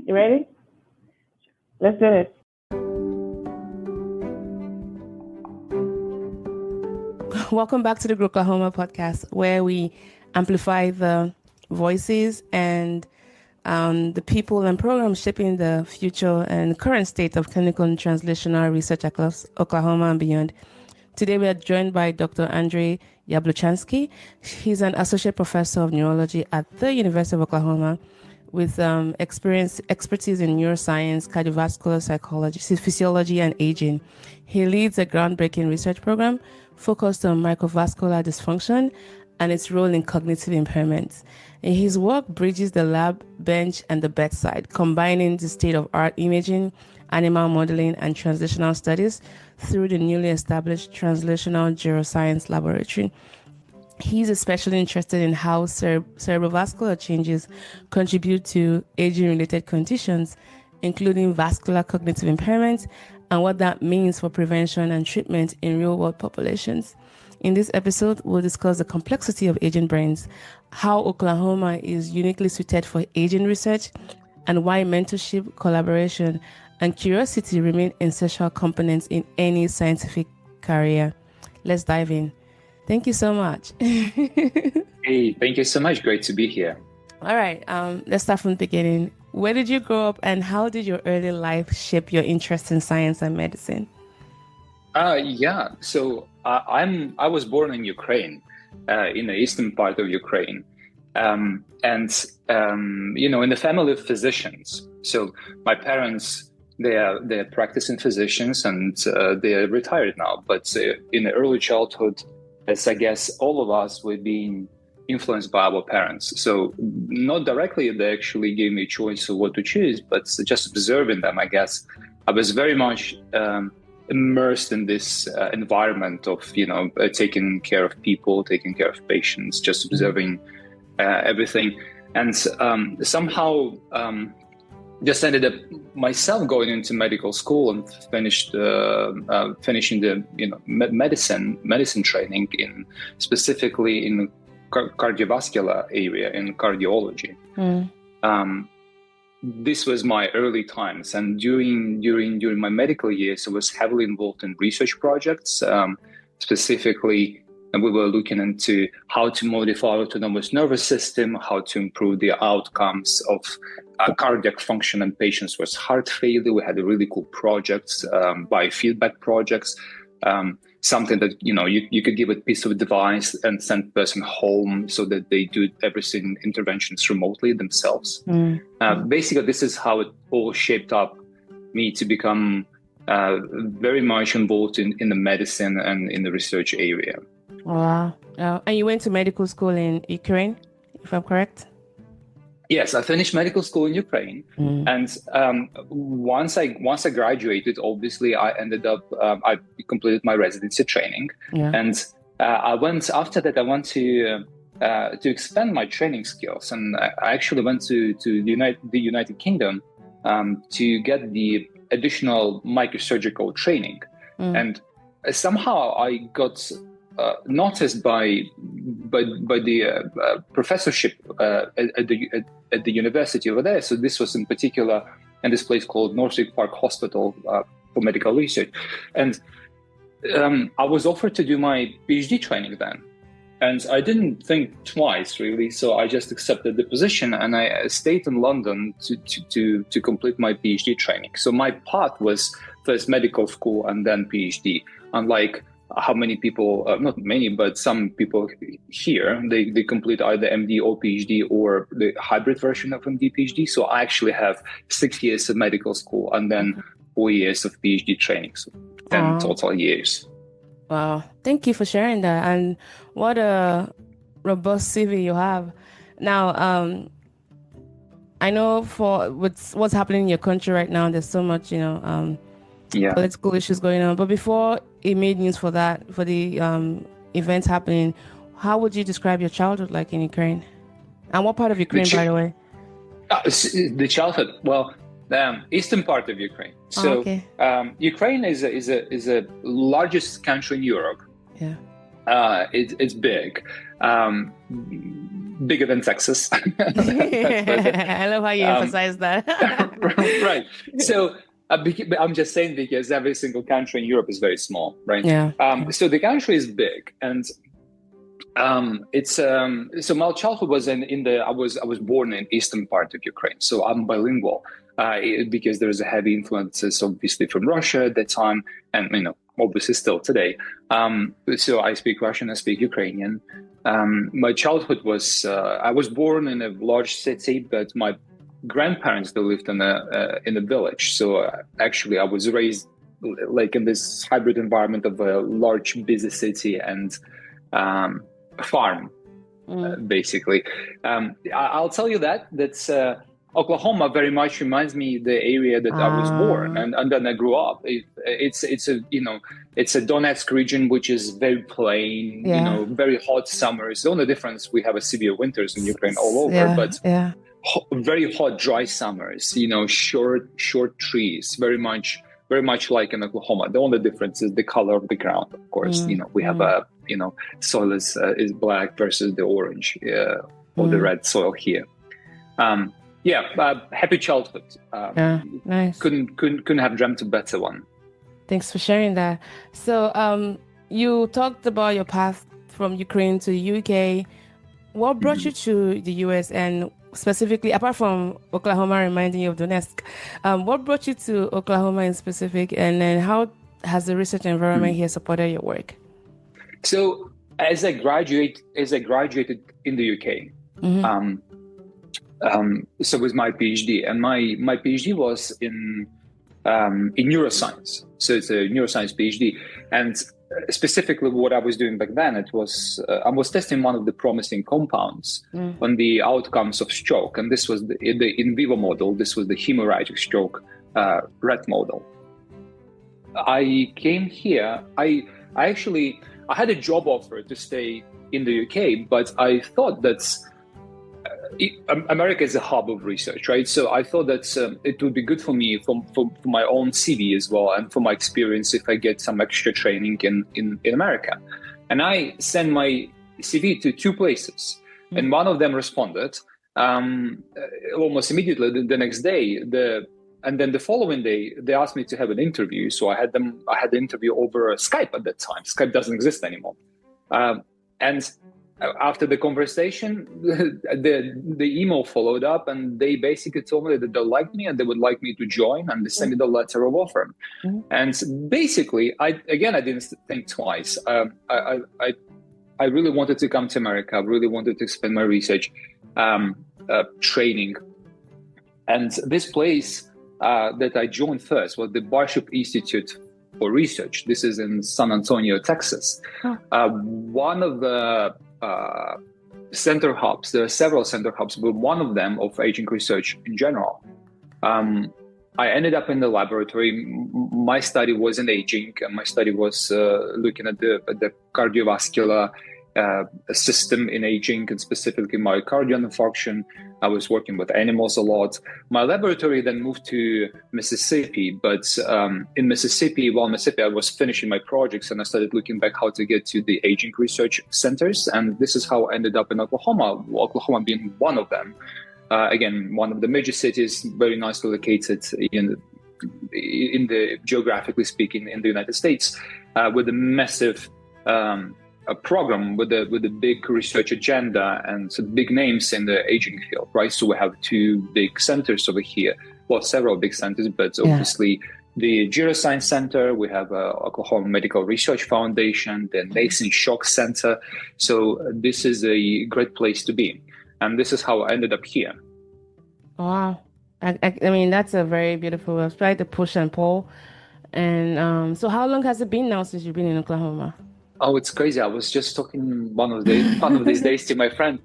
You ready? Let's do it. Welcome back to the GROklahoma podcast, where we amplify the voices and the people and programs shaping the future and current state of clinical and translational research across Oklahoma and beyond. Today, we are joined by Dr. Andriy Yabluchanskiy. He's an associate professor of neurology at the University of Oklahoma with expertise in neuroscience, cardiovascular psychology, physiology, and aging. He leads a groundbreaking research program focused on microvascular dysfunction and its role in cognitive impairments. And his work bridges the lab, bench, and the bedside, combining the state-of-art imaging, animal modeling, and translational studies through the newly established Translational Neuroscience Laboratory. He's especially interested in how cerebrovascular changes contribute to aging-related conditions, including vascular cognitive impairment, and what that means for prevention and treatment in real-world populations. In this episode, we'll discuss the complexity of aging brains, how Oklahoma is uniquely suited for aging research, and why mentorship, collaboration, and curiosity remain essential components in any scientific career. Let's dive in. Thank you so much. Hey, thank you so much. Great to be here. All right, let's start from the beginning. Where did you grow up, and how did your early life shape your interest in science and medicine? So I was born in Ukraine, in the eastern part of Ukraine, and in the family of physicians. So my parents, they're practicing physicians, and they're retired now. But in the early childhood, as I guess all of us, were being influenced by our parents. So not directly, they actually gave me a choice of what to choose, but just observing them, I guess, I was very much immersed in this environment of, taking care of people, taking care of patients, just observing everything. And somehow just ended up myself going into medical school and finishing the medicine training specifically in cardiovascular area, in cardiology. This was my early times, and during my medical years, I was heavily involved in research projects. Specifically, we were looking into how to modify autonomous nervous system, how to improve the outcomes of cardiac function in patients with heart failure. We had a really cool projects, biofeedback projects, something that you could give a piece of device and send person home so that they do everything interventions remotely themselves. Basically, this is how it all shaped up me to become very much involved in the medicine and in the research area. Wow. And you went to medical school in Ukraine, if I'm correct? Yes, I finished medical school in Ukraine. And once I graduated, obviously, I ended up, I completed my residency training. And I went to expand my training skills. And I actually went to the United Kingdom to get the additional microsurgical training. And somehow I got noticed by the professorship at the university over there. So this was in particular in this place called Northwick Park Hospital for medical research. And I was offered to do my PhD training then. And I didn't think twice, really. So I just accepted the position, and I stayed in London to complete my PhD training. So my path was first medical school and then PhD. Unlike how many people, not many, but some people here, they complete either MD or PhD or the hybrid version of MD PhD. So I actually have 6 years of medical school and then 4 years of PhD training, so 10 total years. Wow. Thank you for sharing that. And what a robust CV you have. Now, I know for what's happening in your country right now, there's so much, political issues going on. But before it made news for the events happening, how would you describe your childhood like in Ukraine? And what part of Ukraine, by the way? The childhood, well, eastern part of Ukraine. So Ukraine is a largest country in Europe. Yeah. It's big. bigger than Texas. I love how you emphasize that. Right. So I'm just saying because every single country in Europe is very small, right? Yeah. So the country is big, and so my childhood was I was born in eastern part of Ukraine, so I'm bilingual because there's a heavy influences obviously from Russia at that time, and obviously still today. So I speak Russian, I speak Ukrainian. My childhood was I was born in a large city, but my grandparents, they lived in a village. So actually I was raised like in this hybrid environment of a large busy city and farm, basically. I'll tell you that's Oklahoma very much reminds me the area that I was born and then I grew up. It's a Donetsk region, which is very plain, very hot summers. The only difference, we have a severe winters in Ukraine all over, but very hot, dry summers, short trees, very much like in Oklahoma. The only difference is the color of the ground, of course. We have soil is black versus the orange or the red soil here. Happy childhood. Nice. Couldn't have dreamt a better one. Thanks for sharing that. So you talked about your path from Ukraine to UK. What brought you to the US, and specifically, apart from Oklahoma reminding you of Donetsk, what brought you to Oklahoma in specific, and then how has the research environment here supported your work? So as I graduated in the UK, so was my PhD, and my PhD was in neuroscience. So it's a neuroscience PhD, and specifically what I was doing back then, it was I was testing one of the promising compounds on the outcomes of stroke, and this was the in vivo model. This was the hemorrhagic stroke rat model. I came here. I had a job offer to stay in the UK, but I thought that America is a hub of research, right? So I thought that it would be good for me for my own CV as well, and for my experience if I get some extra training in America. And I sent my CV to 2 places, and one of them responded almost immediately the next day. And then the following day, they asked me to have an interview. So I had the interview over Skype at that time. Skype doesn't exist anymore. And after the conversation, the email followed up, and they basically told me that they liked me and they would like me to join, and they sent me the letter of offer. And basically, I didn't think twice. I really wanted to come to America. I really wanted to expand my research training. And this place that I joined first was the Bishop Institute for Research. This is in San Antonio, Texas. One of the center hubs, there are several center hubs, but one of them of aging research in general. I ended up in the laboratory. My study was in aging, and my study was looking at the cardiovascular system in aging, and specifically myocardial infarction. I was working with animals a lot. My laboratory then moved to Mississippi, but in Mississippi, I was finishing my projects, and I started looking back how to get to the aging research centers, and this is how I ended up in Oklahoma, Oklahoma being one of them. Again, one of the major cities, very nicely located in the geographically speaking in the United States, with a massive a program with a big research agenda and some big names in the aging field, right? So we have 2 big centers over here, well, several big centers, but obviously the Neuroscience Center, we have Oklahoma Medical Research Foundation, the Nathan Shock Center. So this is a great place to be. And this is how I ended up here. Wow. I mean, that's a very beautiful website, the push and pull. And so how long has it been now since you've been in Oklahoma? Oh, it's crazy. I was just talking one of these days to my friend.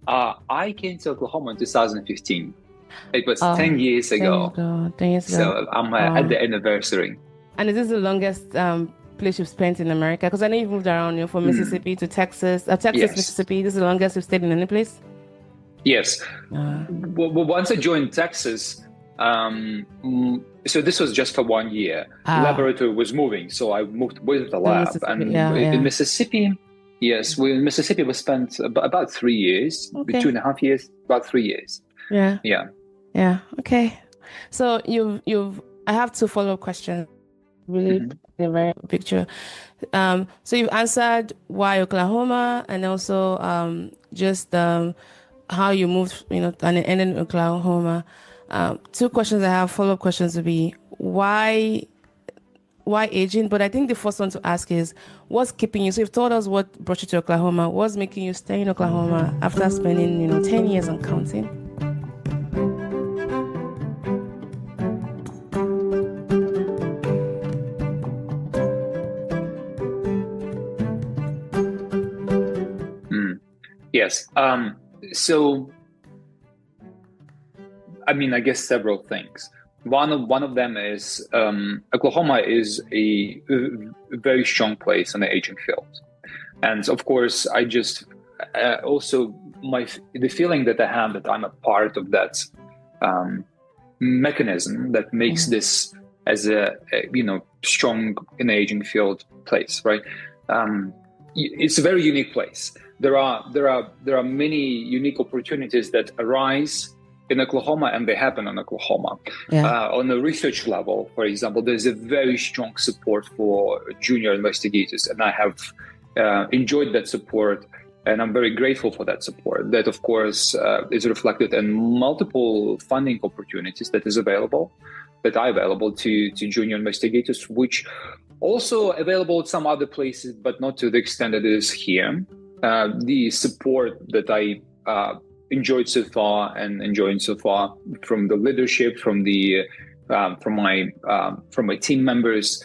I came to Oklahoma in 2015. It was 10 years ago. 10 years ago. So I'm at the anniversary. And is this the longest place you've spent in America? Because I know you've moved around, from Mississippi to Texas. Yes. Mississippi. This is the longest you've stayed in any place? Yes. Well, once I joined Texas, so this was just for 1 year. The laboratory was moving, so I moved with the lab. In Mississippi, Yes, we in Mississippi we spent about 3 years, 2.5 years, about 3 years. Yeah. Okay. So I have two follow-up questions. Really, a very big picture. So you've answered why Oklahoma, and also just how you moved, and ended in Oklahoma. Two questions I have, follow-up questions would be why aging? But I think the first one to ask is what's keeping you? So you've told us what brought you to Oklahoma. What's making you stay in Oklahoma after spending, 10 years and counting? Yes. So, I guess several things. One of them is Oklahoma is a very strong place in the aging field, and of course, I just also the feeling that I have that I'm a part of that mechanism that makes this as a strong in the aging field place, right? It's a very unique place. There are many unique opportunities that arise in Oklahoma, and they happen in Oklahoma. On the research level, for example, there's a very strong support for junior investigators, and I have enjoyed that support, and I'm very grateful for that support. That, of course, is reflected in multiple funding opportunities that are available to junior investigators, which also available at some other places, but not to the extent that it is here. The support that I enjoyed so far and enjoying so far from the leadership, from my team members,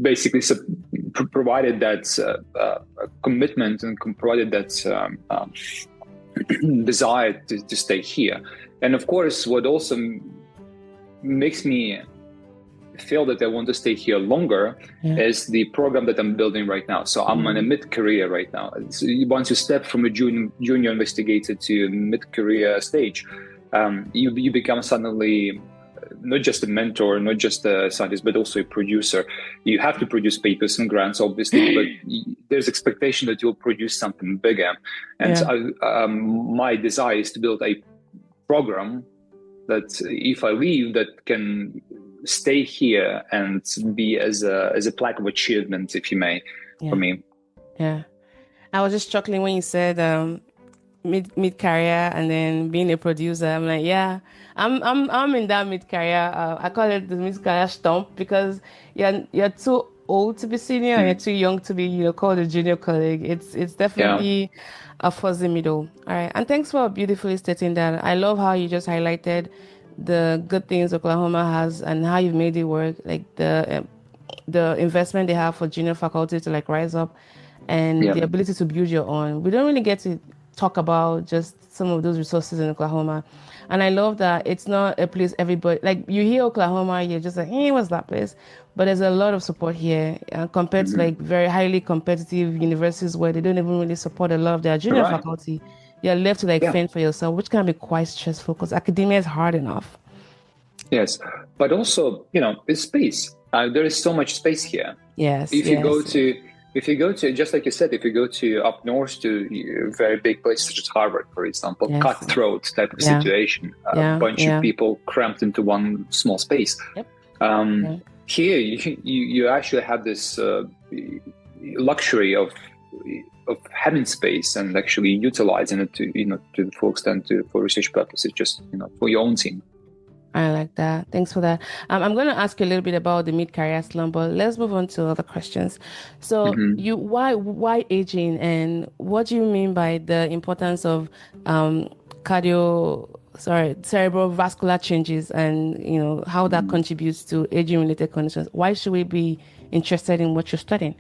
basically provided that commitment and provided that desire to stay here. And of course, what also makes me feel that I want to stay here longer is the program that I'm building right now. So I'm in a mid-career right now. So once you step from a junior investigator to a mid-career stage, you become suddenly not just a mentor, not just a scientist, but also a producer. You have to produce papers and grants, obviously, but there's expectation that you'll produce something bigger. And my desire is to build a program that if I leave, that can stay here and be as a plaque of achievement, if you may, for me. Yeah, I was just chuckling when you said mid career and then being a producer. I'm like, I'm in that mid career. I call it the mid career stump because you're too old to be senior and you're too young to be called a junior colleague. It's definitely a fuzzy middle. All right, and thanks for beautifully stating that. I love how you just highlighted the good things Oklahoma has and how you've made it work, like the investment they have for junior faculty to rise up and the ability to build your own. We don't really get to talk about just some of those resources in Oklahoma. And I love that it's not a place everybody, you hear Oklahoma, you're just like, hey, what's that place? But there's a lot of support here compared to very highly competitive universities where they don't even really support a lot of their junior faculty. You're left to fend for yourself, which can be quite stressful because academia is hard enough. Yes, but also, it's space. There is so much space here. Yes. If you go to, just like you said, if you go to up north to very big places such as Harvard, for example, cutthroat type of situation, a bunch of people cramped into one small space. Here, you actually have this luxury of having space and actually utilizing it to the full extent for research purposes, just for your own team. I like that. Thanks for that. I'm going to ask you a little bit about the mid-career slump, but let's move on to other questions. So why aging, and what do you mean by the importance of cerebral vascular changes and how that contributes to aging-related conditions? Why should we be interested in what you're studying?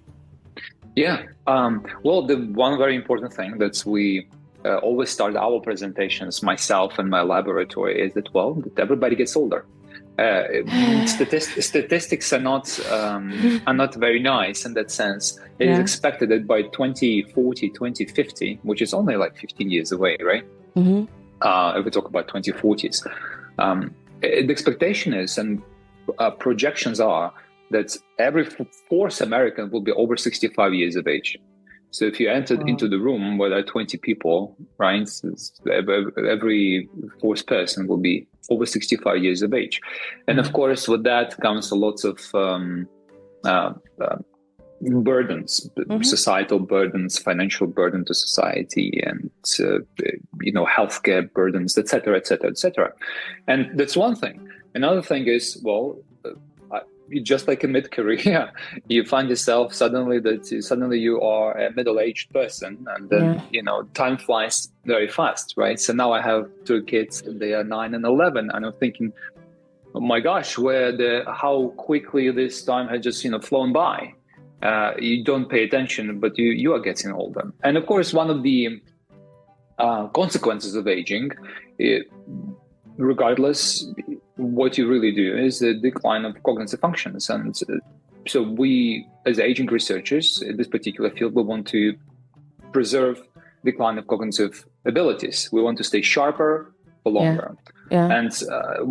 Well, the one very important thing that we always start our presentations, myself and my laboratory, is that everybody gets older. Statistics are not very nice in that sense. It is expected that by 2040, 2050, which is only 15 years away, right? If we talk about 2040s, the expectation is and projections are that every fourth American will be over 65 years of age. So if you entered into the room where there are 20 people, right, every fourth person will be over 65 years of age. And of course, with that comes a lot of burdens, societal burdens, financial burden to society, and healthcare burdens, etc., etc., etc. And that's one thing. Another thing is, just like in mid-career, you find yourself suddenly you are a middle-aged person, and then time flies very fast, right? So now I have two kids, they are 9 and 11, and I'm thinking, oh my gosh, how quickly this time has just flown by. You don't pay attention, but you are getting older. And of course, one of the consequences of aging, regardless what you really do, is the decline of cognitive functions. And so we, as aging researchers in this particular field, we want to preserve decline of cognitive abilities. We want to stay sharper for longer. Yeah. And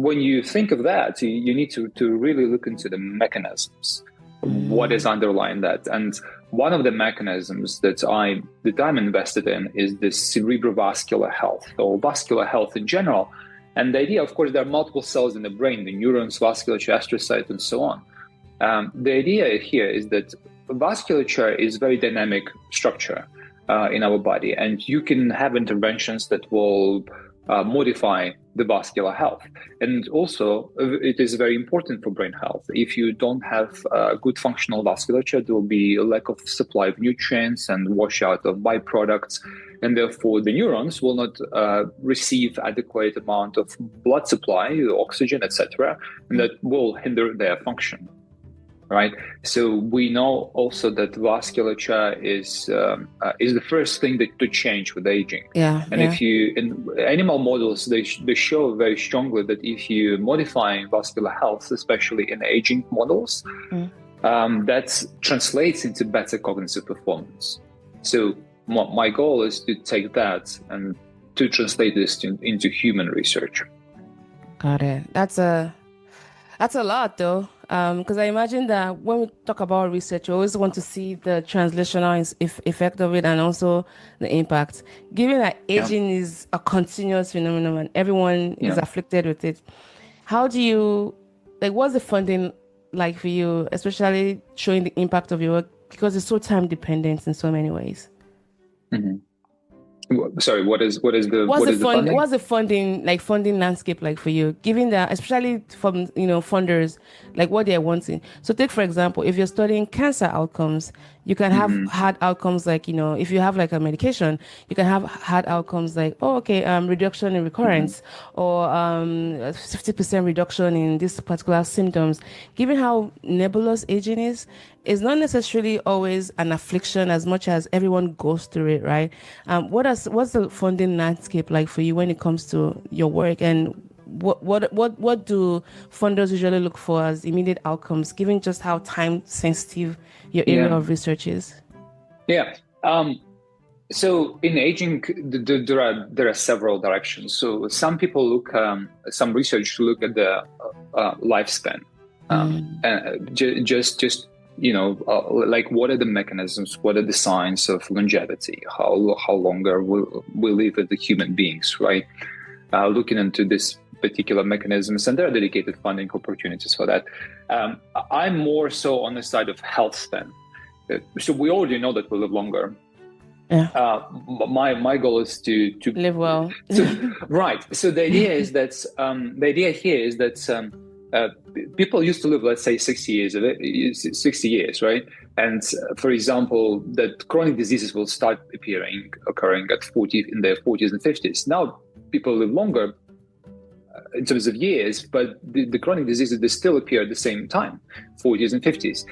when you think of that, you need to really look into the mechanisms. What is underlying that? And one of the mechanisms that I'm invested in is the cerebrovascular health, or vascular health in general. And the idea, of course, there are multiple cells in the brain, the neurons, vasculature, astrocytes, and so on. The idea here is that vasculature is a very dynamic structure in our body, and you can have interventions that will modify the vascular health. And also, it is very important for brain health. If you don't have good functional vasculature, there will be a lack of supply of nutrients and washout of byproducts, and therefore the neurons will not receive adequate amount of blood supply, oxygen, etc., and that will hinder their function. Right. So we know also that vasculature is the first thing to change with aging. Yeah. And if you, in animal models, they show very strongly that if you modify vascular health, especially in aging models, that translates into better cognitive performance. So my goal is to take that and to translate this into human research. Got it. That's a lot, though. Because I imagine that when we talk about research, we always want to see the translational effect of it and also the impact. Given that aging is a continuous phenomenon and everyone is afflicted with it, how do you, what's the funding like for you, especially showing the impact of your work? Because it's so time dependent in so many ways. Mm-hmm. Sorry, what is the funding? What's the funding landscape like for you, given that, especially from funders, like what they're wanting? So take, for example, if you're studying cancer outcomes, you can have hard outcomes like, if you have like a medication, you can have hard outcomes like, reduction in recurrence or 50% reduction in this particular symptoms. Given how nebulous aging is, it's not necessarily always an affliction as much as everyone goes through it, right? What's the funding landscape like for you when it comes to your work, and what do funders usually look for as immediate outcomes, given just how time sensitive your area of research is? Yeah. So in aging, there are several directions. So some people some research look at the lifespan, and just like what are the mechanisms, what are the signs of longevity, how longer we live as the human beings, right? Looking into this particular mechanisms, and there are dedicated funding opportunities for that. I'm more so on the side of health span. So we already know that we live longer. Yeah. My goal is to live well. Right. So the idea is that people used to live, let's say, 60 years, right? And for example, that chronic diseases will start occurring at 40 in their 40s and 50s. Now people live longer in terms of years, but the chronic diseases, they still appear at the same time, 40s and 50s.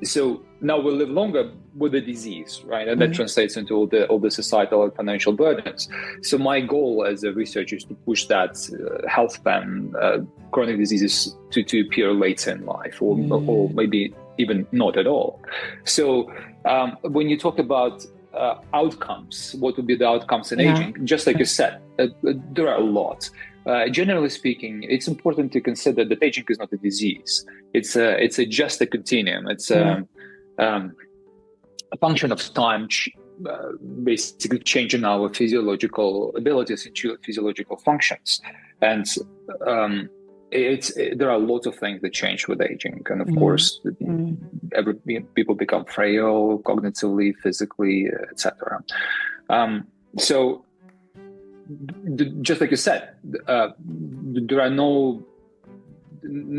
So now we live longer with the disease, right? And that translates into all the societal and financial burdens. So my goal as a researcher is to push that health span, chronic diseases to appear later in life, or maybe even not at all. So when you talk about outcomes, what would be the outcomes in aging? Just like you said, there are a lot. generally speaking, it's important to consider that aging is not a disease. It's just a continuum. It's a function of time, basically changing our physiological abilities and physiological functions. And there are lots of things that change with aging, and of course, people become frail cognitively, physically, etc. So, just like you said, there are no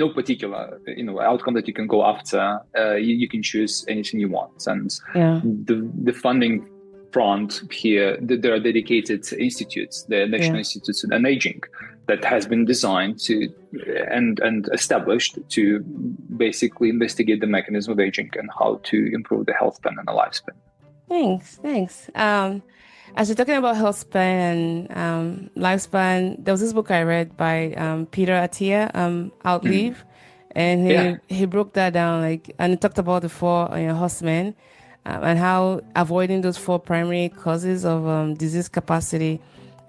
particular outcome that you can go after. You can choose anything you want, and the funding front here, there are dedicated institutes, the National Institute on Aging, that has been designed to and established to basically investigate the mechanism of aging and how to improve the health span and the lifespan. Thanks. As you're talking about health span and lifespan, there was this book I read by Peter Attia, Outlive, and he broke that down, and he talked about the 4 horsemen and how avoiding those 4 primary causes of disease capacity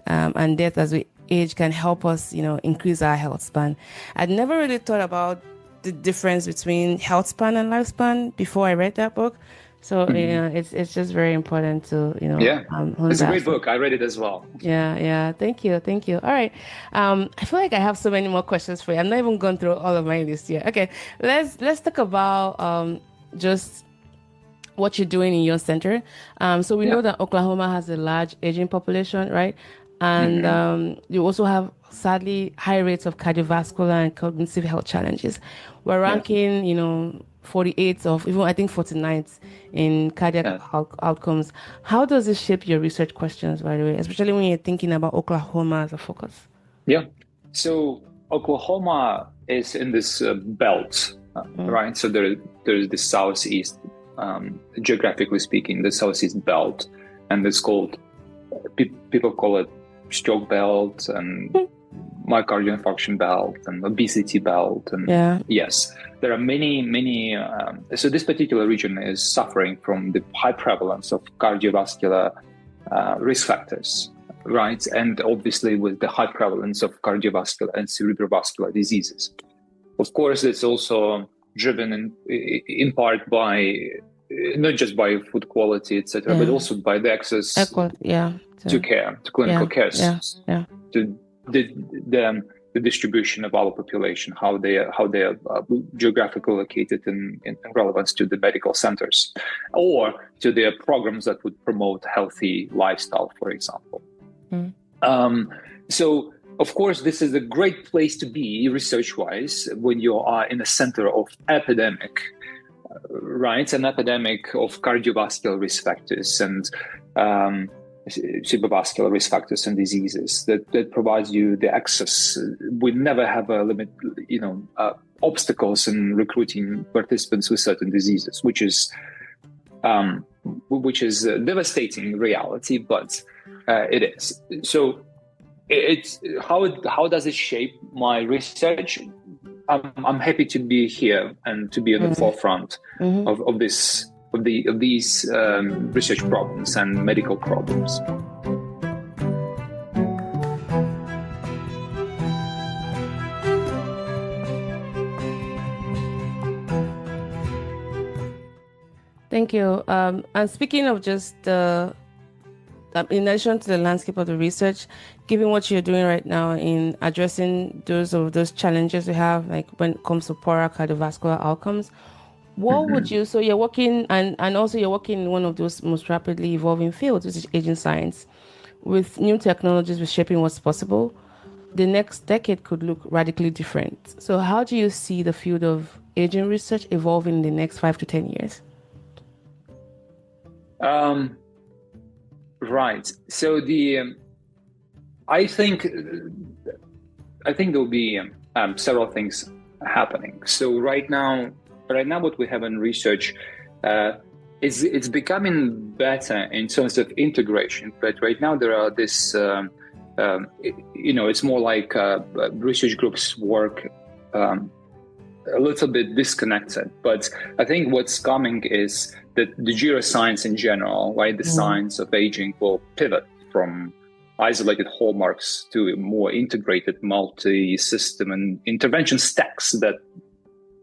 and death as we age can help us, increase our health span. I'd never really thought about the difference between health span and lifespan before I read that book. So it's just very important to it's a great book. I read it as well. Thank you. All right, I feel like I have so many more questions for you. I'm not even going through all of my list yet. Okay, let's talk about just what you're doing in your center. So we know that Oklahoma has a large aging population, right? And you also have sadly high rates of cardiovascular and cognitive health challenges. We're ranking 48th of even I think 49th in cardiac outcomes. How does this shape your research questions, by the way, especially when you're thinking about Oklahoma as a focus? So Oklahoma is in this belt, right? So there's the southeast, geographically speaking, the southeast belt, and it's called, people call it stroke belt and myocardial infarction belt and obesity belt. And yes, there are many. So this particular region is suffering from the high prevalence of cardiovascular risk factors, right? And obviously with the high prevalence of cardiovascular and cerebrovascular diseases. Of course, it's also driven in part by not just by food quality, etc., but also by the access to care, to clinical care, to the distribution of our population, how they are geographically located in relevance to the medical centers, or to their programs that would promote healthy lifestyle, for example. So, of course, this is a great place to be research-wise when you are in the center of epidemic, right? An epidemic of cardiovascular risk factors and cerebrovascular risk factors and diseases that provides you the access. We never have a limit, obstacles in recruiting participants with certain diseases, which is a devastating reality, but it is. So it's how does it shape my research? I'm happy to be here and to be at the forefront of these research problems and medical problems. Thank you. And speaking of just in addition to the landscape of the research, given what you're doing right now in addressing those challenges we have, like when it comes to poorer cardiovascular outcomes, what would you, so you're working, and also you're working in one of those most rapidly evolving fields, which is aging science. With new technologies reshaping what's possible, the next decade could look radically different. So how do you see the field of aging research evolving in the next 5 to 10 years? Right. So I think there will be several things happening. So right now what we have in research is it's becoming better in terms of integration. But right now there are this, it's more like research groups work a little bit disconnected. But I think what's coming is that the neuroscience in general, right, the science of aging will pivot from isolated hallmarks to more integrated multi-system and intervention stacks that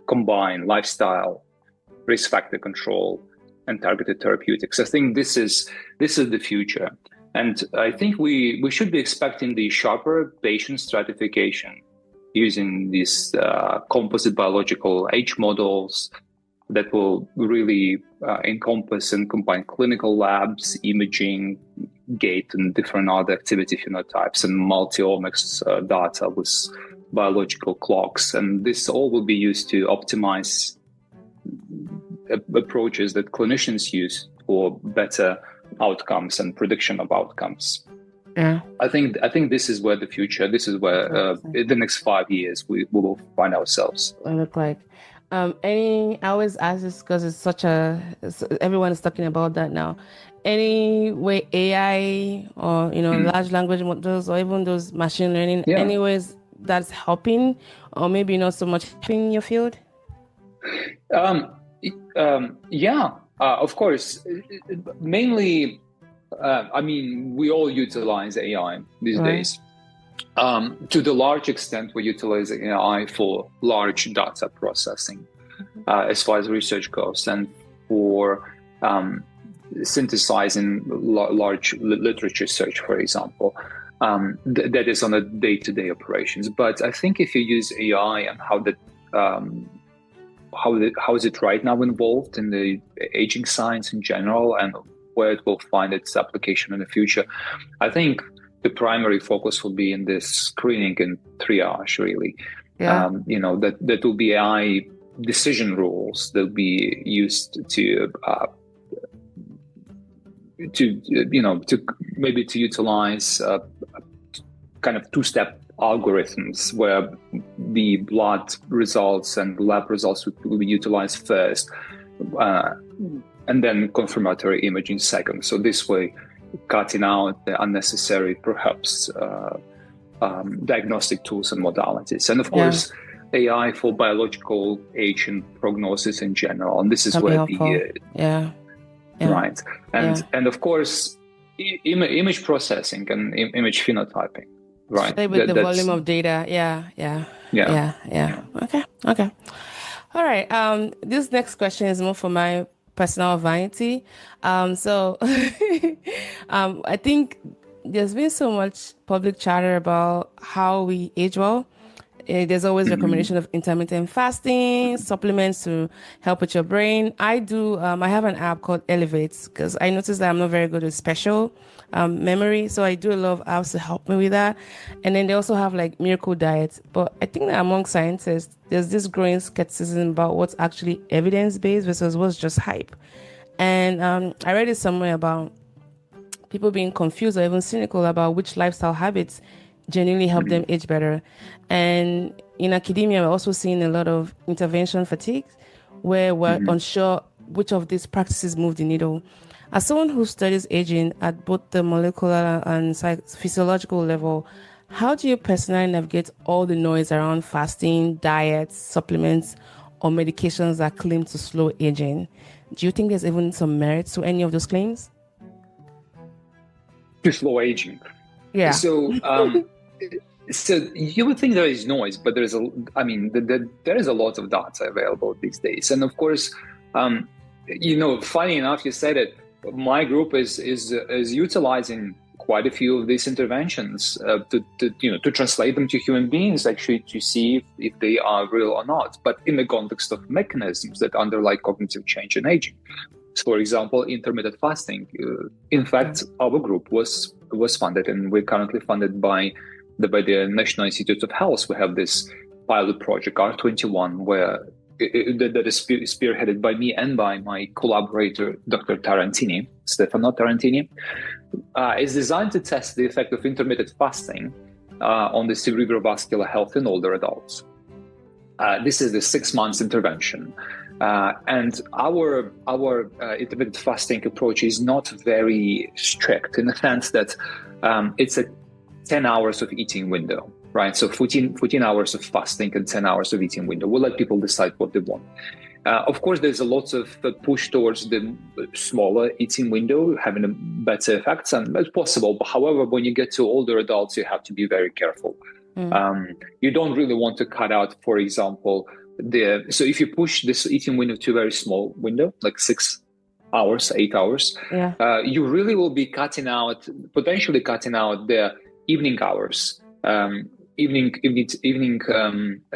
combine lifestyle, risk factor control, and targeted therapeutics. I think this is the future. And I think we should be expecting the sharper patient stratification using these composite biological age models that will really encompass and combine clinical labs, imaging, gait, and different other activity phenotypes, and multi-omics data with biological clocks. And this all will be used to optimize approaches that clinicians use for better outcomes and prediction of outcomes. Yeah, I think this is where the future. This is where in the next 5 years we will find ourselves. I look like. I always ask this because everyone is talking about that now. Any way AI or large language models or even those machine learning, anyways that's helping, or maybe not so much in your field? Of course. Mainly, we all utilize AI these days. To the large extent, we utilize AI for large data processing, as far as research goes, and for synthesizing large literature search, for example. That is on a day-to-day operations. But I think if you use AI and how is it right now involved in the aging science in general, and where it will find its application in the future, I think the primary focus will be in this screening and triage, really. Yeah. That will be AI decision rules that will be used to utilize kind of two-step algorithms where the blood results and lab results will be utilized first, and then confirmatory imaging second. So this way, cutting out the unnecessary, perhaps, diagnostic tools and modalities. And of course, AI for biological age and prognosis in general. And this is where right. And of course, image processing and image phenotyping. Right. With the volume of data. Yeah. Okay. All right. This next question is more for my personal vanity. So I think there's been so much public chatter about how we age well. There's always recommendation of intermittent fasting, supplements to help with your brain. I have an app called Elevates because I noticed that I'm not very good with special memory. So I do a lot of apps to help me with that. And then they also have like miracle diets. But I think that among scientists, there's this growing skepticism about what's actually evidence-based versus what's just hype. And I read it somewhere about people being confused or even cynical about which lifestyle habits genuinely help them age better. And in academia, we're also seeing a lot of intervention fatigue where we're unsure which of these practices move the needle. As someone who studies aging at both the molecular and physiological level, how do you personally navigate all the noise around fasting, diets, supplements, or medications that claim to slow aging? Do you think there's even some merit to any of those claims? To slow aging. Yeah. So you would think there is noise, but there is a lot of data available these days. And of course, funny enough, you said it. My group is utilizing quite a few of these interventions to translate them to human beings, actually, to see if they are real or not, but in the context of mechanisms that underlie cognitive change and aging. So, for example, intermittent fasting. In fact, our group was funded, and we're currently funded by the National Institutes of Health. We have this pilot project, R21, where that is spearheaded by me and by my collaborator, Dr. Stefano Tarantini. Is designed to test the effect of intermittent fasting on the cerebrovascular health in older adults. This is the 6 months intervention. And our intermittent fasting approach is not very strict in the sense that it's a 10 hours of eating window, right? So 14 hours of fasting and 10 hours of eating window. We'll let people decide what they want. Of course, there's a lot of push towards the smaller eating window, having a better effects, and that's possible. But however, when you get to older adults, you have to be very careful. You don't really want to cut out, for example, so if you push this eating window to a very small window, like 6 hours, 8 hours, you really will be potentially cutting out the evening hours, evening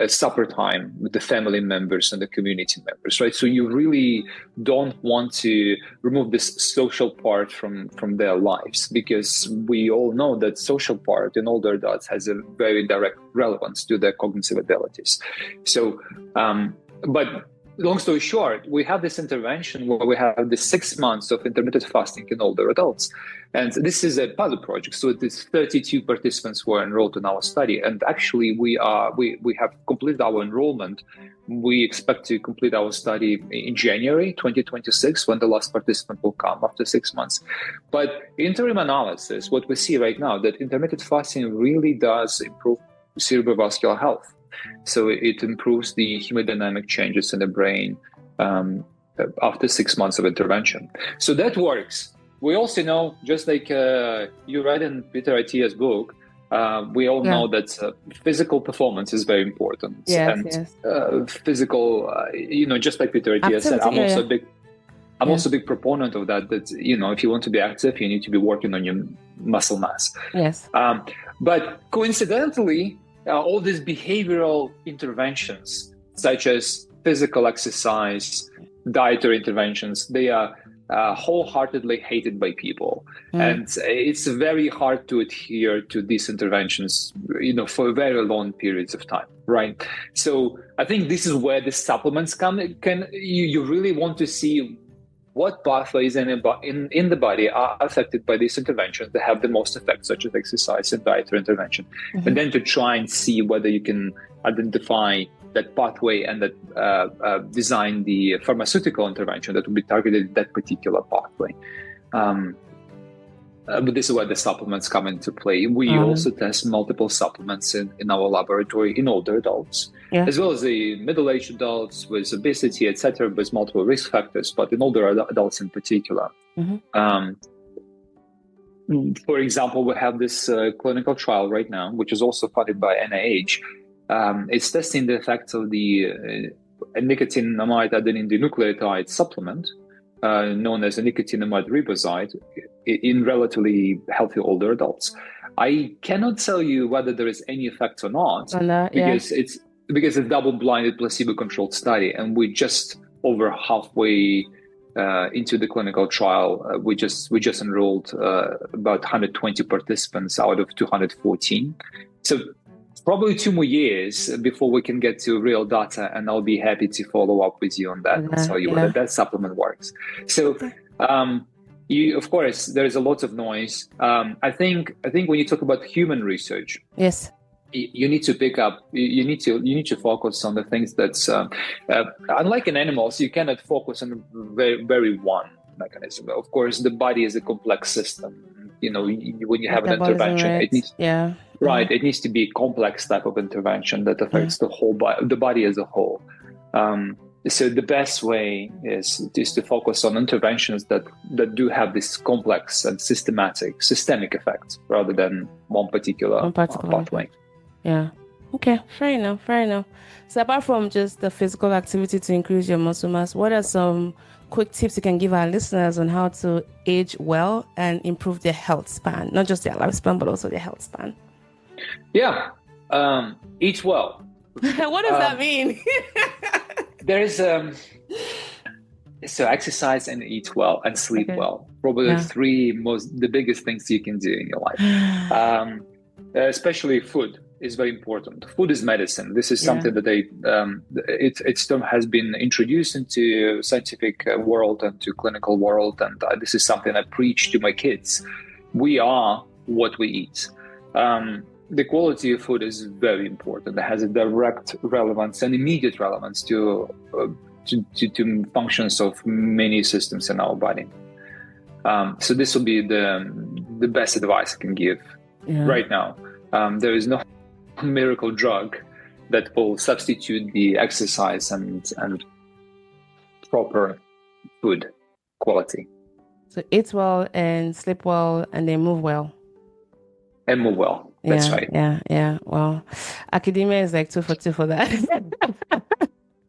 supper time with the family members and the community members, right? So you really don't want to remove this social part from their lives, because we all know that social part in older adults has a very direct relevance to their cognitive abilities. So, but long story short, we have this intervention where we have the 6 months of intermittent fasting in older adults. And this is a pilot project. So it is 32 participants who are enrolled in our study. And actually, we have completed our enrollment. We expect to complete our study in January 2026, when the last participant will come after 6 months. But interim analysis, what we see right now, that intermittent fasting really does improve cerebrovascular health. So it improves the hemodynamic changes in the brain after 6 months of intervention. So that works. We also know, just like you read in Peter Attia's book, we all know that physical performance is very important. Physical, just like Peter Attia said, I'm also a big proponent of that. That if you want to be active, you need to be working on your muscle mass. Yes. But coincidentally, all these behavioral interventions, such as physical exercise, dietary interventions, they are wholeheartedly hated by people. And it's very hard to adhere to these interventions, for very long periods of time, right? So I think this is where the supplements come. You really want to see what pathways in the body are affected by these interventions that have the most effect, such as exercise and dietary intervention, and then to try and see whether you can identify that pathway and that design the pharmaceutical intervention that will be targeted at that particular pathway. But this is where the supplements come into play. We also test multiple supplements in our laboratory in older adults, as well as the middle-aged adults with obesity, etc., with multiple risk factors, but in older adults in particular. For example, we have this clinical trial right now, which is also funded by NIH. It's testing the effects of the nicotinamide adenine dinucleotide supplement, known as a nicotinamide riboside, in relatively healthy older adults. I cannot tell you whether there is any effect or not, because it's a double-blinded, placebo-controlled study, and we're just over halfway into the clinical trial. We just enrolled about 120 participants out of 214. So probably 2 more years before we can get to real data, and I'll be happy to follow up with you on that and tell you whether that supplement works. So, of course, there is a lot of noise. I think when you talk about human research, you need to pick up. You need to focus on the things that's unlike in animals. You cannot focus on very one mechanism. Of course, the body is a complex system. When you have an intervention, it needs it needs to be a complex type of intervention that affects the whole the body as a whole. So the best way is to focus on interventions that do have this complex and systemic effect, rather than one particular pathway. Yeah. Okay. Fair enough. So apart from just the physical activity to increase your muscle mass, what are some quick tips you can give our listeners on how to age well and improve their health span, not just their lifespan, but also their health span? Yeah. Eat well. What does that mean? There is so exercise and eat well and sleep well. Probably the biggest things you can do in your life. Especially food is very important. Food is medicine. This is something that its term has been introduced into scientific world and to clinical world, and this is something I preach to my kids. We are what we eat. The quality of food is very important. It has a direct relevance and immediate relevance to functions of many systems in our body. So this will be the best advice I can give right now. There is no miracle drug that will substitute the exercise and proper food quality. So eat well and sleep well and then move well. And move well. That's right. Yeah. Well, academia is like 2 for 2 for that.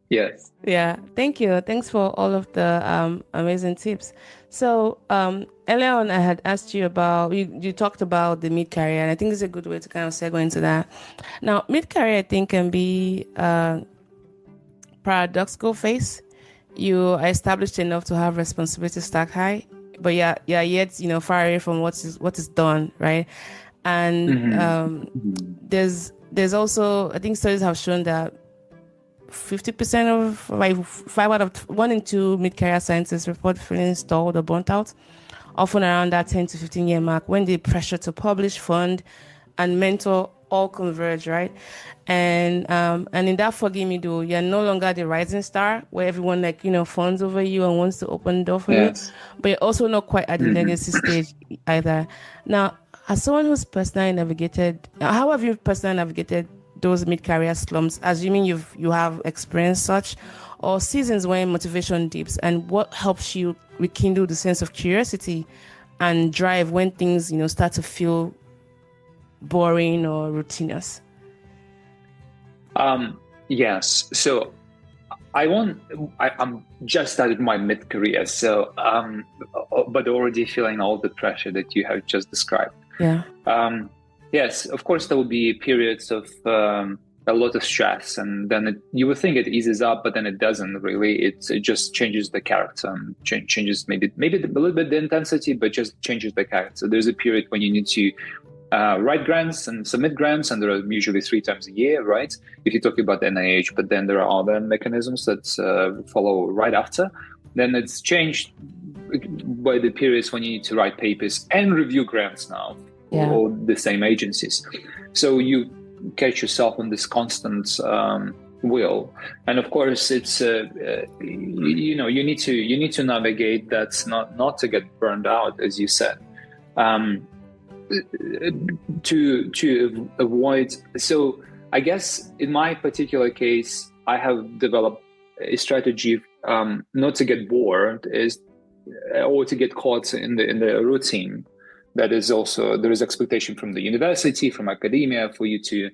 Yes. Yeah. Thank you. Thanks for all of the amazing tips. So earlier on, I had asked you about, you talked about the mid-career, and I think it's a good way to kind of segue into that. Now, mid-career, I think, can be a paradoxical phase. You are established enough to have responsibility stack high, but yet, far away from what is done, right? And there's also, I think studies have shown that 50% of, like 1 in 2 mid-career scientists report feeling stalled or burnt out, often around that 10 to 15 year mark, when the pressure to publish, fund, and mentor all converge, right? And in that forgive me though, you're no longer the rising star where everyone fawns over you and wants to open the door for you, but you're also not quite at the legacy stage either. Now, as someone who's personally navigated, how have you personally navigated those mid-career slumps, assuming you have experienced such, or seasons when motivation dips, and what helps you rekindle the sense of curiosity and drive when things start to feel boring or routinous? Yes. So I'm just started my mid-career, so but already feeling all the pressure that you have just described. Yeah. Yes, of course, there will be periods of a lot of stress, and then you would think it eases up, but then it doesn't really. It just changes the character, and changes maybe a little bit the intensity, but just changes the character. So there's a period when you need to write grants and submit grants, and there are usually 3 times a year, right? If you're talking about the NIH, but then there are other mechanisms that follow right after. Then it's changed by the periods when you need to write papers and review grants now. Yeah. Or the same agencies. So you catch yourself on this constant wheel, and of course it's you need to navigate that's not to get burned out, as you said, to avoid. So I guess in my particular case, I have developed a strategy not to get bored or to get caught in the routine. That is also, there is expectation from the university, from academia, for you to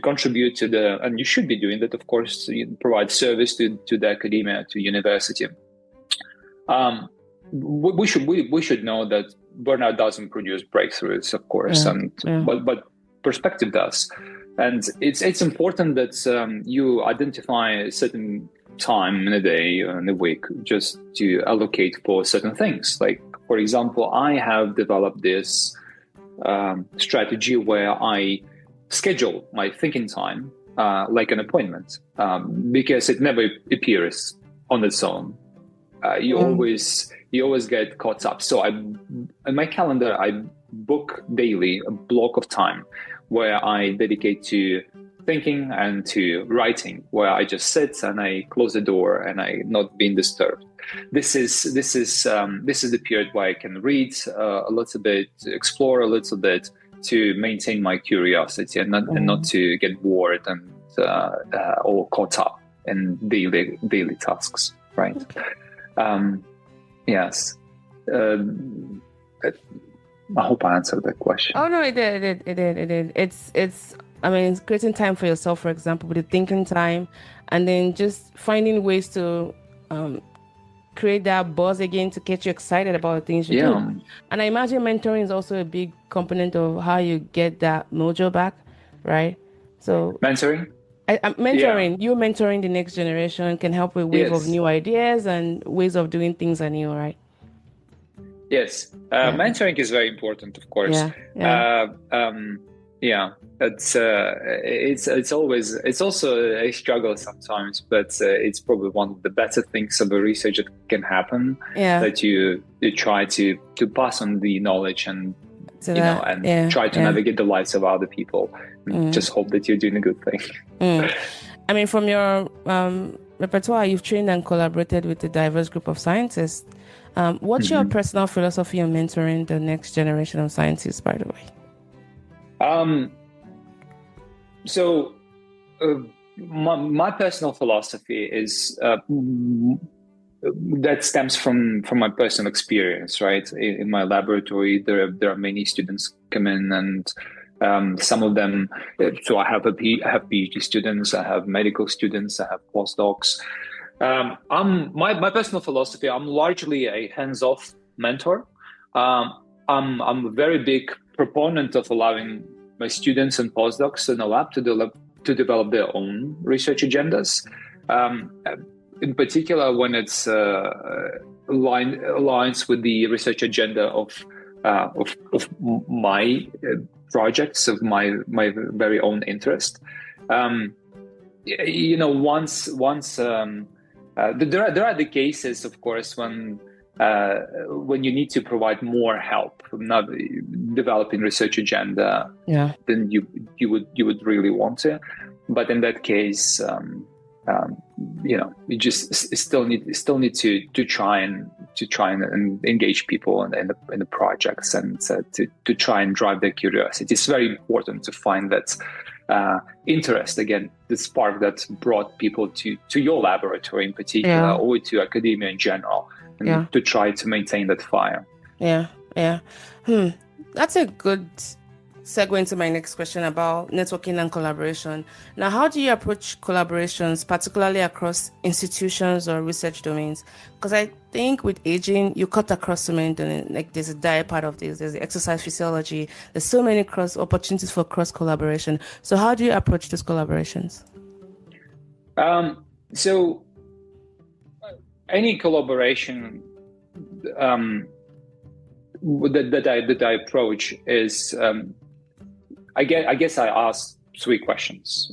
contribute to and you should be doing that, of course, to provide service to the academia, to university. We should know that burnout doesn't produce breakthroughs, of course, but perspective does, and it's important that you identify a certain time in a day or in a week just to allocate for certain things. Like, for example, I have developed this strategy where I schedule my thinking time like an appointment, because it never appears on its own. You always get caught up. So in my calendar, I book daily a block of time where I dedicate to thinking and to writing, where I just sit and I close the door and I not being disturbed. This is the period where I can read a little bit, explore a little bit, to maintain my curiosity and not to get bored and or caught up in daily tasks. Right? Yes. I hope I answered that question. Oh no, it did. It's creating time for yourself, for example, with the thinking time, and then just finding ways to create that buzz again to get you excited about the things you do. And I imagine mentoring is also a big component of how you get that mojo back, right? So mentoring? You mentoring the next generation can help with wave of new ideas and ways of doing things anew, right? Yes. Mentoring is very important, of course. It's also a struggle sometimes, but it's probably one of the better things of a research that can happen. That you try to pass on the knowledge and try to navigate the lives of other people. Just hope that you're doing a good thing. I mean, from your repertoire, you've trained and collaborated with a diverse group of scientists. What's your personal philosophy on mentoring the next generation of scientists, by the way? So my personal philosophy is that stems from my personal experience, right? In my laboratory, there are many students come in, and some of them. So I have PhD students, I have medical students, I have postdocs. My personal philosophy. I'm largely a hands-off mentor. I'm a very big proponent of allowing my students and postdocs in the lab to develop their own research agendas. In particular, when it's aligns with the research agenda of my projects, of my very own interest. There are the cases, of course, when you need to provide more help, not developing research agenda, than you would really want to. But in that case, you just still need to try and engage people in the projects, and to try and drive their curiosity. It's very important to find that interest, again, the spark that brought people to your laboratory in particular, or to academia in general, and to try to maintain that fire. That's a good segue into my next question about networking and collaboration. Now, how do you approach collaborations, particularly across institutions or research domains? Because I think with aging, you cut across so many domains. Like there's a diet part of this, there's the exercise physiology, there's so many cross opportunities for cross collaboration. So how do you approach those collaborations? So any collaboration that I approach is, I guess I ask three questions.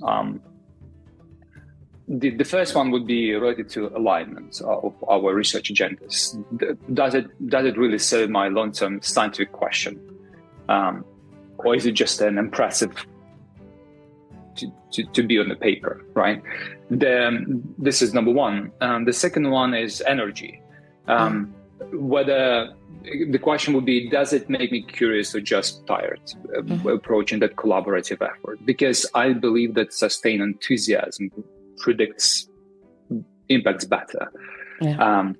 The first one would be related to alignment of our research agendas. Does it really serve my long-term scientific question, or is it just an impressive to be on the paper, right? This is number one. The second one is energy. Whether the question would be, does it make me curious or just tired approaching that collaborative effort? Because I believe that sustained enthusiasm predicts impacts better. And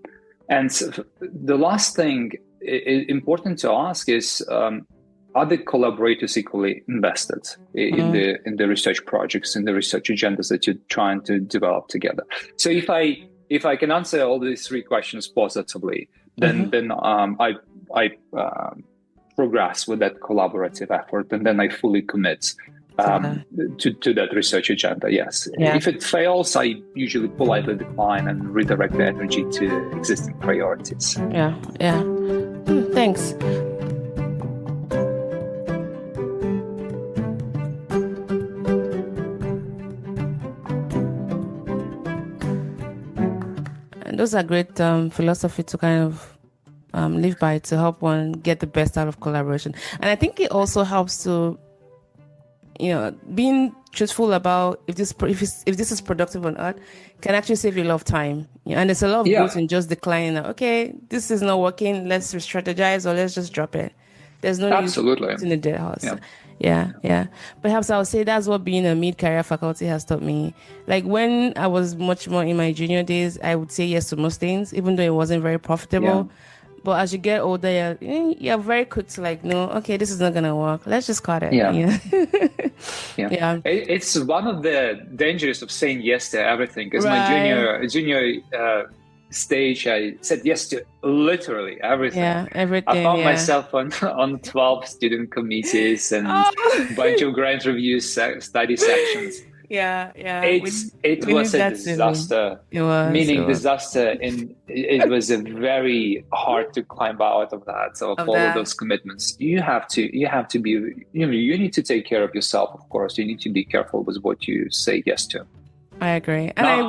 the last thing important to ask is, are the collaborators equally invested in the research projects, in the research agendas that you're trying to develop together? So if I can answer all these three questions positively, then I progress with that collaborative effort, and then I fully commit to that research agenda. Yes. If it fails, I usually politely decline and redirect the energy to existing priorities. Thanks. And those are great philosophy to kind of live by, to help one get the best out of collaboration. And I think it also helps to, being truthful about if this is productive or not can actually save you a lot of time. And there's a lot of growth in just declining. Okay, this is not working. Let's re-strategize, or let's just drop it. There's no use in the dead house. Yeah. Perhaps I would say that's what being a mid-career faculty has taught me. Like when I was much more in my junior days, I would say yes to most things, even though it wasn't very profitable. But as you get older, you're very quick to no, okay, this is not gonna work. Let's just cut it. It's one of the dangers of saying yes to everything. Because my junior stage, I said yes to literally everything. I found myself on 12 student committees and a bunch of grant reviews, study sections. It was a disaster. Disaster, and it was a very hard to climb out of that. So follow those commitments. You have to be. You need to take care of yourself. Of course, you need to be careful with what you say yes to. I agree. And I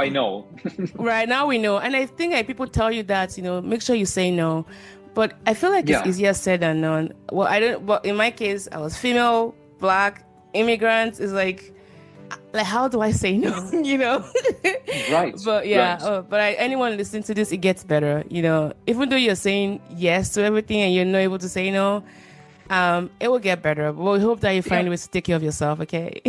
know. Right now we know. And I think people tell you that, make sure you say no. But I feel like it's easier said than done. Well, in my case, I was female, Black, immigrant. Is like how do I say no? Right. But anyone listening to this, it gets better. Even though you're saying yes to everything and you're not able to say no, It will get better. But we hope that you find ways to take care of yourself, okay?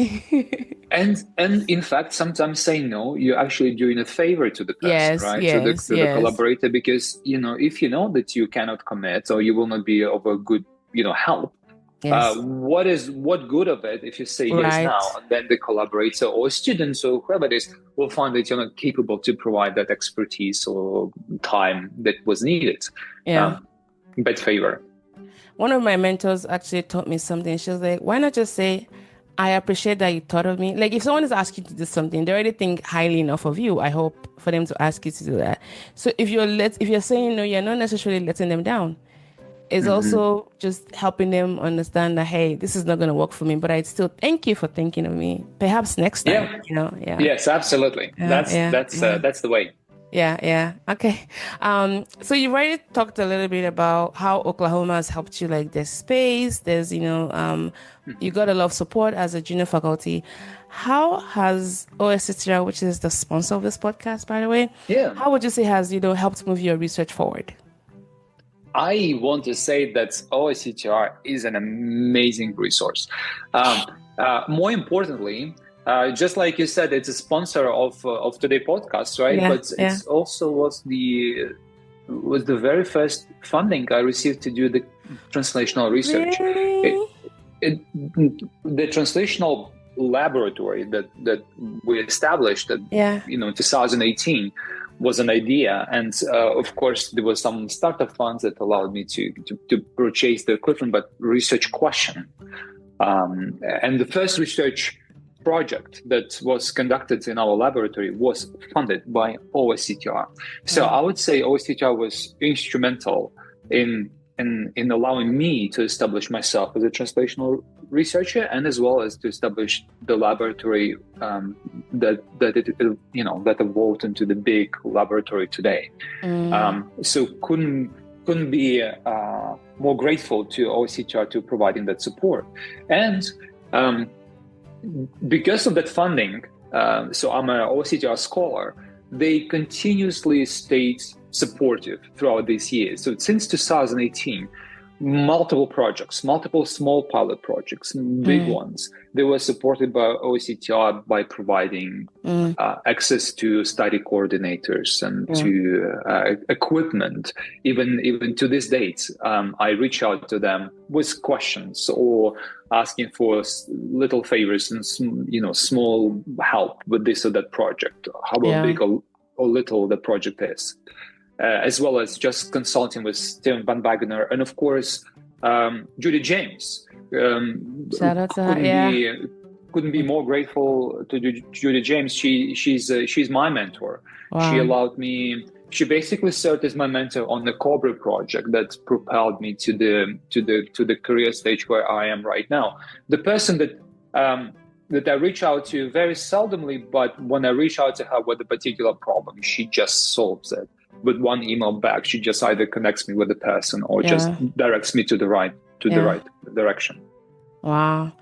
And in fact, sometimes saying no, you're actually doing a favor to the person, right? To the collaborator, because, if you know that you cannot commit or you will not be of a good, help, what good of it if you say yes now, and then the collaborator or students or whoever it is will find that you're not capable to provide that expertise or time that was needed. Bad favor. One of my mentors actually taught me something. She was like, why not just say, I appreciate that you thought of me. Like, if someone is asking you to do something, they already think highly enough of you, I hope, for them to ask you to do that. So if you're saying no, you're not necessarily letting them down. It's also just helping them understand that, hey, this is not going to work for me, but I still thank you for thinking of me. Perhaps next time, Yes, absolutely. That's the way. Yeah. Okay. So you've already talked a little bit about how Oklahoma has helped you, like there's space, there's, you got a lot of support as a junior faculty. How has OSCTR, which is the sponsor of this podcast, by the way, how would you say has, helped move your research forward? I want to say that OSCTR is an amazing resource. More importantly, just like you said, it's a sponsor of today's podcast, right? But it also was the very first funding I received to do the translational research. Really? The translational laboratory that we established in 2018 was an idea, and of course there was some startup funds that allowed me to purchase the equipment, but research question, and the first research project that was conducted in our laboratory was funded by OSCTR. So I would say OSCTR was instrumental in allowing me to establish myself as a translational researcher, and as well as to establish the laboratory that evolved into the big laboratory today. So couldn't be more grateful to OSCTR to providing that support. And because of that funding, so I'm an OSCTR scholar, they continuously stayed supportive throughout these years. So since 2018, multiple projects, multiple small pilot projects, big ones, they were supported by OSCTR by providing access to study coordinators and to equipment. Even to this date, I reach out to them with questions or asking for little favors and small help with this or that project, however big or little the project is. As well as just consulting with Steven Van Wagner, and of course, Judy James. Shout out to her. Couldn't be more grateful to Judy James. She's my mentor. Wow. She allowed me. She basically served as my mentor on the Cobra project that propelled me to the career stage where I am right now. The person that I reach out to very seldomly, but when I reach out to her with a particular problem, she just solves it. With one email back, she just either connects me with the person or just directs me to the right direction. Wow,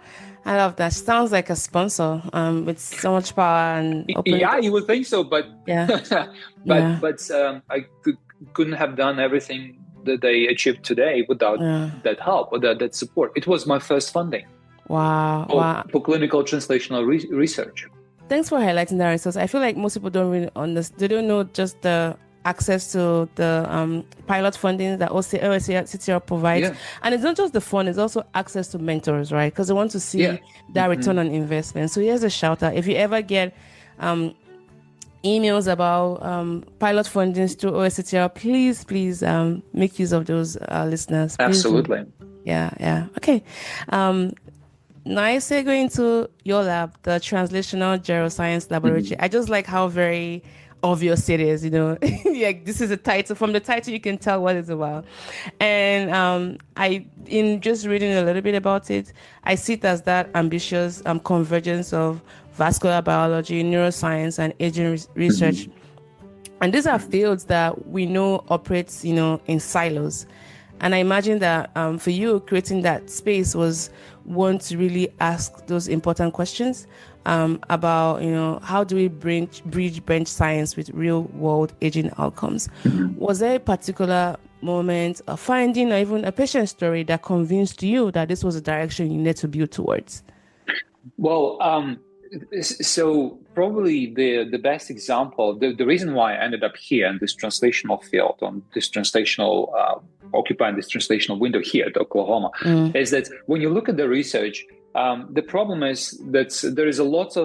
I love that. Sounds like a sponsor with so much power and open. Yeah, you would think so, but I couldn't have done everything that they achieved today without that help, without that support. It was my first funding. Wow. For clinical translational research. Thanks for highlighting that resource. I feel like most people don't really understand. They don't know just the access to the pilot funding that OSCTR provides. And it's not just the fund, it's also access to mentors, right? Because they want to see that return on investment. So here's a shout out. If you ever get emails about pilot fundings through OSCTR, please make use of those, listeners. Please. Absolutely. Yeah. Okay. Now I say going to your lab, the Translational Neuroscience Laboratory. I just like how very obvious it is, like this is a title. From the title you can tell what it's about. And in just reading a little bit about it, I see it as that ambitious convergence of vascular biology, neuroscience, and aging research. And these are fields that we know operates in silos. And I imagine that for you, creating that space was one to really ask those important questions about, how do we bridge bench science with real world aging outcomes? Was there a particular moment, a finding, or even a patient story that convinced you that this was the direction you need to build towards? Well, so probably the best example, the reason why I ended up here in this translational field, on this translational, occupying this translational window here at Oklahoma, is that when you look at the research, the problem is that there is a lot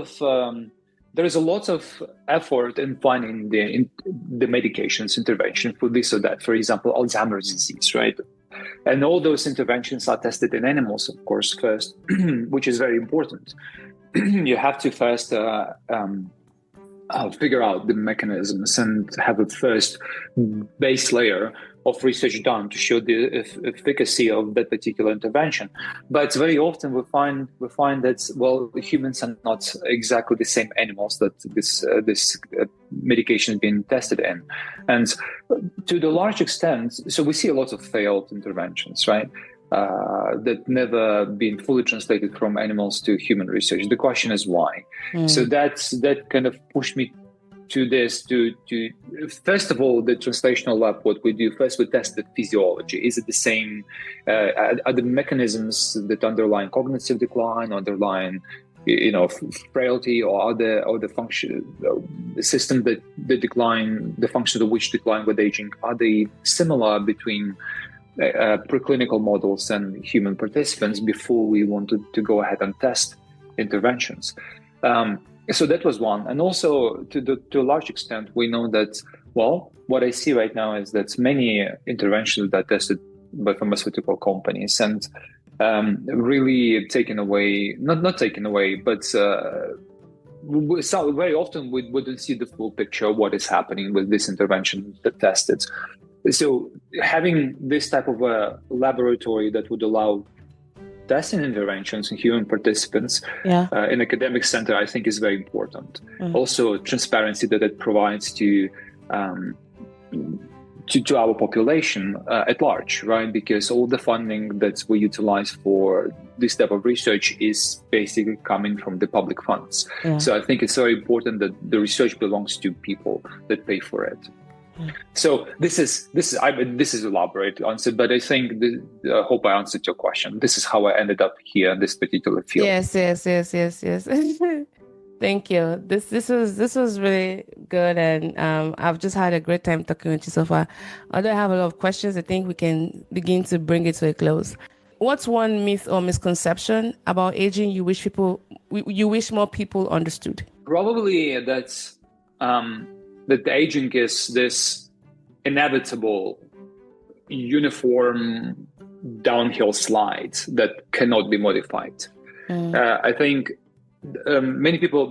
of effort in finding the medications intervention for this or that. For example, Alzheimer's disease, right? And all those interventions are tested in animals, of course, first, which is very important. You have to first figure out the mechanisms and have a first base layer of research done to show the efficacy of that particular intervention. But very often we find that, well, humans are not exactly the same animals that this medication is being tested in. And to the large extent, so we see a lot of failed interventions, right? That never been fully translated from animals to human research. The question is why. So that kind of pushed me to this, to first of all, the translational lab, what we do, first we test the physiology. Is it the same? Are the mechanisms that underline cognitive decline, underline frailty, or are the function, the system that the decline, the functions of which decline with aging, are they similar between preclinical models and human participants before we wanted to go ahead and test interventions? So that was one. And also to a large extent, we know that, well, what I see right now is that many interventions that are tested by pharmaceutical companies and really taken away, not taken away, but so very often we wouldn't see the full picture of what is happening with this intervention that tested. So having this type of a laboratory that would allow testing interventions in human participants in academic center, I think is very important. Also, transparency that it provides to our population at large, right? Because all the funding that we utilize for this type of research is basically coming from the public funds. So I think it's very important that the research belongs to people that pay for it. So this is elaborate answer, but I think I hope I answered your question. This is how I ended up here in this particular field. Yes. Thank you. This was really good, and I've just had a great time talking with you so far. Although I have a lot of questions, I think we can begin to bring it to a close. What's one myth or misconception about aging you wish more people understood? Probably that's that aging is this inevitable, uniform downhill slide that cannot be modified. I think many people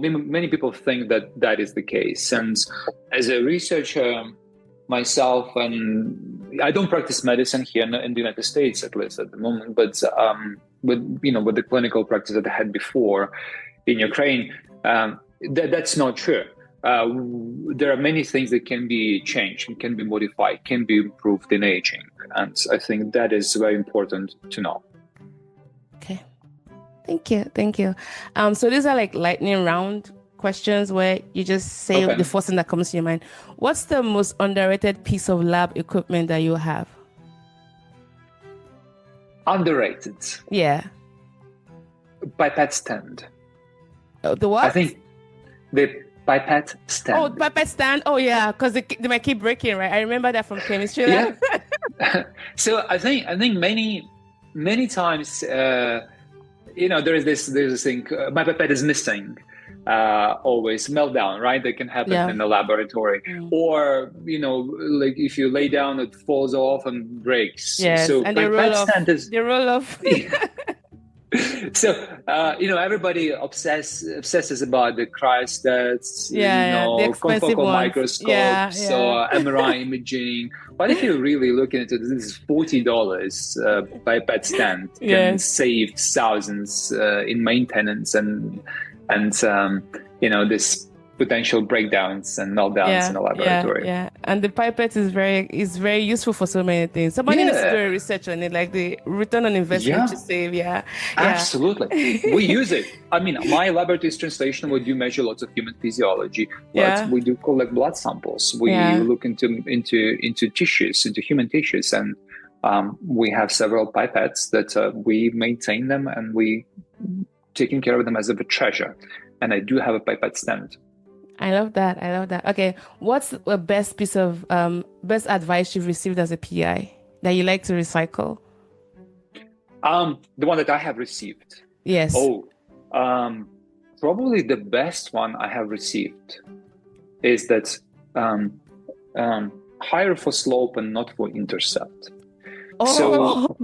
think that is the case. And as a researcher myself, and I don't practice medicine here in the United States, at least at the moment, but with the clinical practice that I had before in Ukraine, that's not true. There are many things that can be changed, can be modified, can be improved in aging. And I think that is very important to know. Okay. Thank you. So these are like lightning round questions where you just say the first thing that comes to your mind. What's the most underrated piece of lab equipment that you have? Underrated? Yeah. Pipette stand. The what? I think the pipette stand. Oh, pipette stand. Oh, yeah, because they might keep breaking, right? I remember that from chemistry. Yeah. So I think many times, there's this thing. My pipette is missing. Always meltdown, right? That can happen in the laboratory, or like if you lay down, it falls off and breaks. Yes, so and they roll off. So everybody obsesses about the cryostats, the expensive confocal ones. microscopes, or MRI imaging. But if you really look into this, is $40 pipette stand can save thousands in maintenance and this potential breakdowns and meltdowns in the laboratory. Yeah. And the pipette is very useful for so many things. Somebody needs to do research on it, like the return on investment to save. Absolutely. We use it. I mean, my laboratory is translational. We do measure lots of human physiology, but we do collect blood samples. We look into tissues, into human tissues, and we have several pipettes that we maintain them, and we taking care of them as a treasure. And I do have a pipette stand. I love that. Okay, what's the best piece of best advice you've received as a PI that you like to recycle? The one that I have received. Yes. Probably the best one I have received is that hire for slope and not for intercept. So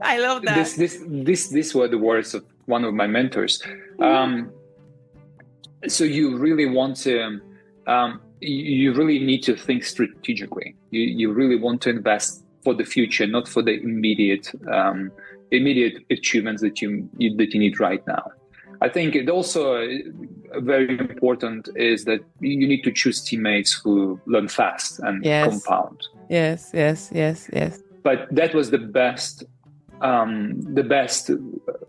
I love that. These were the words of one of my mentors. So you really want to, you really need to think strategically. You really want to invest for the future, not for the immediate achievements that you need right now. I think it also very important is that you need to choose teammates who learn fast and compound. Yes. But that was the best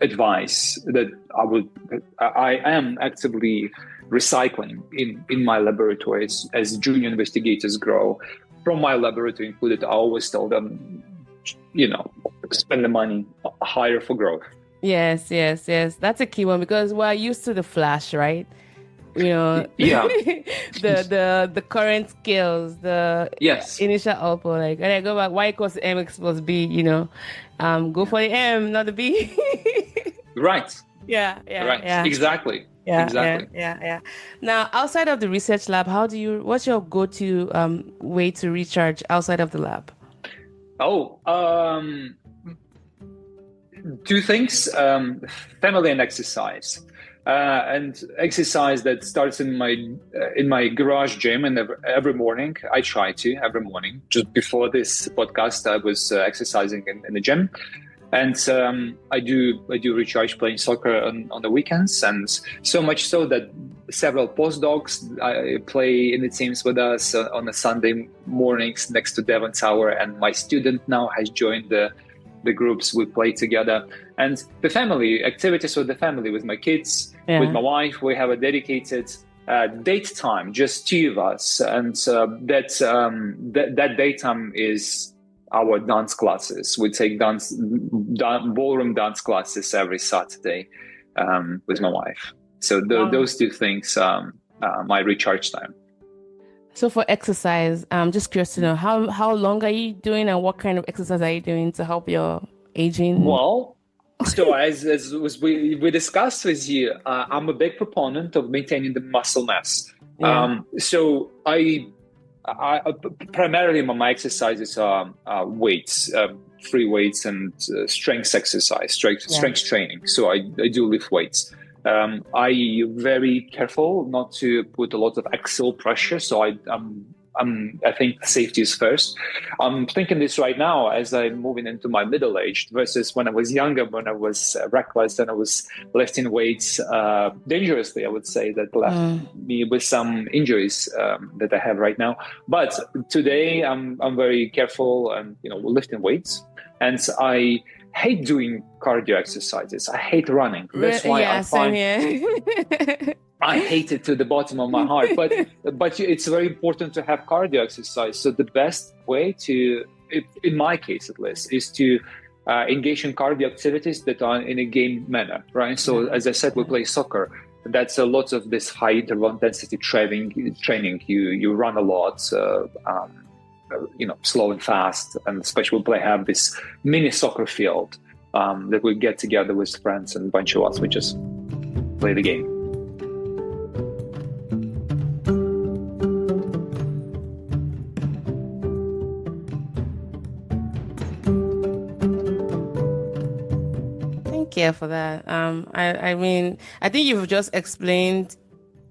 advice that I am actively recycling in my laboratories as junior investigators grow. From my laboratory included, I always tell them, spend the money, hire for growth. Yes. That's a key one because we're used to the flash, right? The current skills, the initial output. Like when I go back, Y equals MX plus B. Go for the M, not the B. Right. Yeah. Exactly. Yeah. Now, outside of the research lab, what's your go-to way to recharge outside of the lab? Two things: family and exercise. And exercise that starts in my garage gym, and every morning I try to every morning. Just before this podcast, I was exercising in the gym, and I do recharge playing soccer on the weekends, and so much so that several postdocs play in the teams with us on the Sunday mornings next to Devon Tower, and my student now has joined the groups. We play together, and the family activities with the family, with my kids, with my wife. We have a dedicated date time, just two of us, and that date time is our dance classes. We take ballroom dance classes every Saturday with my wife. So those two things, my recharge time. So for exercise, I'm just curious to know how long are you doing and what kind of exercise are you doing to help your aging? Well, so as we discussed with you, I'm a big proponent of maintaining the muscle mass. So I primarily my exercises are weights, free weights, and strength exercise, strength training. So I do lift weights. I very careful not to put a lot of axial pressure. So I think safety is first. I'm thinking this right now as I'm moving into my middle age versus when I was younger, when I was reckless and I was lifting weights dangerously. I would say that left me with some injuries that I have right now. But today I'm very careful and lifting weights, and I hate doing cardio exercises. I hate running. That's why I find I hate it to the bottom of my heart. But it's very important to have cardio exercise. So the best way to, in my case at least, is to engage in cardio activities that are in a game manner, right? So as I said, we play soccer. That's a lot of this high interval intensity training. You run a lot. Slow and fast, and especially we have this mini soccer field that we get together with friends and a bunch of us. We just play the game. Thank you for that. I mean, I think you've just explained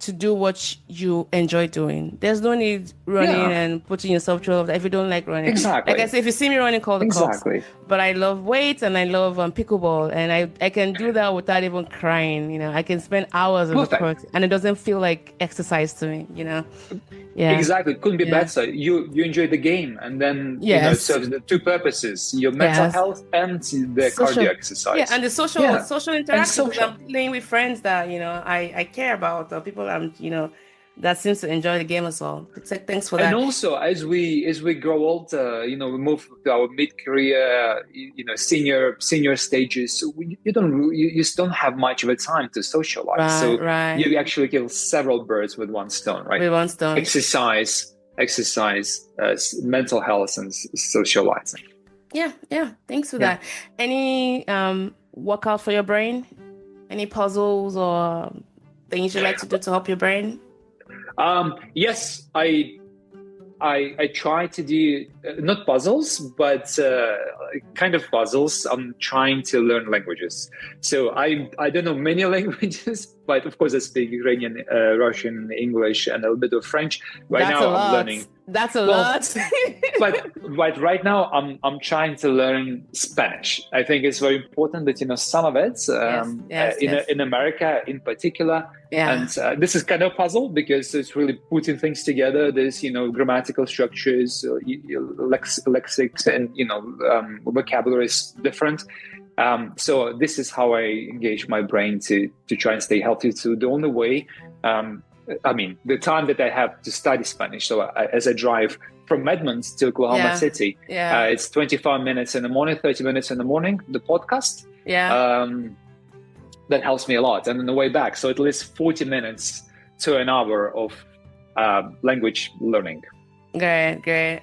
to do what you enjoy doing. There's no need running and putting yourself through all of that if you don't like running. Exactly. Like I say, if you see me running, call the cops. But I love weights and I love pickleball, and I can do that without even crying. You know, I can spend hours on the court, and it doesn't feel like exercise to me. You know. Yeah. Exactly. Couldn't be better. You enjoy the game, and then it serves the two purposes: your mental health and the cardio exercise. Yeah, and the social interaction. Because I'm playing with friends that I care about, or people that seems to enjoy the game as well. Thanks for that. And also, as we grow older, we move to our mid-career, senior stages. So you just don't have much of a time to socialize. You actually kill several birds with one stone, right? With one stone. Exercise, mental health, and socializing. Yeah. Thanks for that. Any workout for your brain? Any puzzles or things you like to do to help your brain? Yes, I try to do not puzzles, but kind of puzzles. I'm trying to learn languages. So I don't know many languages, but of course I speak Ukrainian, Russian, English, and a little bit of French. I'm learning. That's a lot. but right now I'm trying to learn Spanish. I think it's very important that some of it in America in particular. Yeah. And this is kind of a puzzle because it's really putting things together. There's grammatical structures, lexics, and vocabulary is different. So this is how I engage my brain to try and stay healthy. So the only way. The time that I have to study Spanish. So as I drive from Edmonds to Oklahoma City, it's 25 minutes in the morning, 30 minutes in the morning, the podcast. Yeah. That helps me a lot. And on the way back, so at least 40 minutes to an hour of language learning. Great.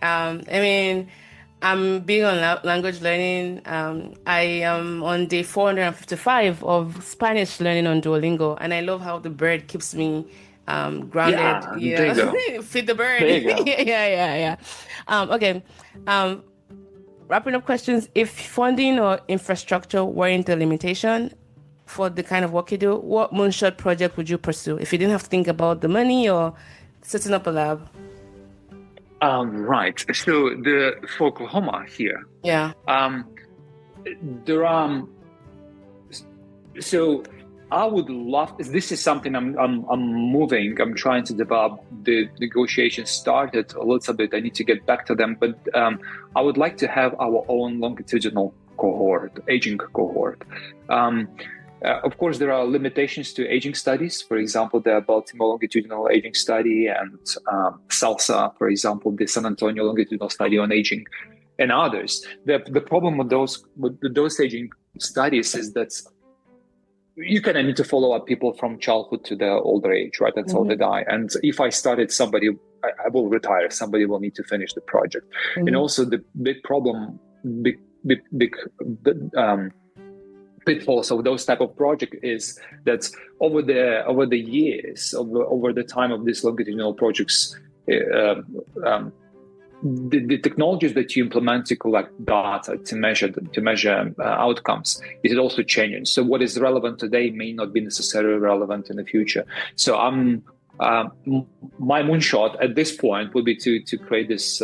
I'm big on language learning. I am on day 455 of Spanish learning on Duolingo, and I love how the bird keeps me grounded. There you go. Feed the bird. There you go. Yeah. Okay. Wrapping up questions. If funding or infrastructure weren't a limitation for the kind of work you do, what moonshot project would you pursue if you didn't have to think about the money or setting up a lab? Right. So for Oklahoma here. Yeah. There are. So I would love. This is something I'm moving. I'm trying to develop. The negotiations started a little bit. I need to get back to them, but I would like to have our own longitudinal cohort, aging cohort. Of course, there are limitations to aging studies. For example, the Baltimore longitudinal aging study and SALSA, for example, the San Antonio longitudinal study on aging, and others. The problem with those aging studies is that you kind of need to follow up people from childhood to the older age, right, until they die. And if I started somebody, I will retire. Somebody will need to finish the project. And also the big problem, pitfalls of those type of project is that over the years, over the time of these longitudinal projects, the technologies that you implement to collect data to measure outcomes is also changing. So what is relevant today may not be necessarily relevant in the future. So my moonshot at this point would be to create this